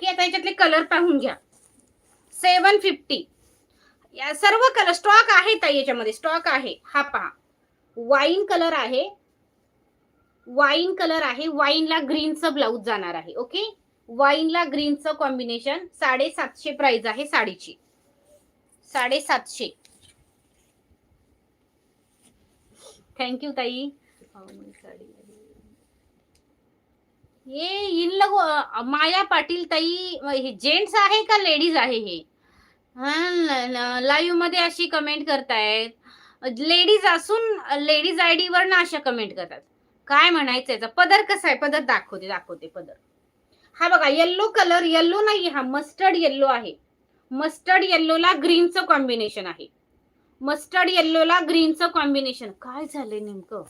Okay, आता याच्यातले colour पाहून घ्या. 750 या सर्व कलर स्टॉक आहे ताई, याच्यामध्ये स्टॉक आहे. हा पहा, वाईन कलर आहे, वाईन कलर आहे. वाईनला ग्रीनचं ब्लाउज जाणार आहे. ओके, वाईनला ग्रीनचं कॉम्बिनेशन. 750 प्राइस आहे साडीची, 750. थँक्यू ताई. हे इन लोग माया पाटील ताई, हे जेंट्स आहे का लेडीज आहे हे? हा, लाईव्ह मध्ये अशी कमेंट करतायत. लेडीज असून लेडीज आयडी वर ना अशा कमेंट करतात. काय म्हणायचं याचा? पदर कसा आहे? पदर दाखवते पदर. हा बघा, येल्लो कलर, येल्लो नाही, हा मस्टर्ड येल्लो आहे. मस्टर्ड येल्लोला ग्रीनचं कॉम्बिनेशन आहे. मस्टर्ड येल्लोला ग्रीनचं कॉम्बिनेशन. काय झालंय नेमकं?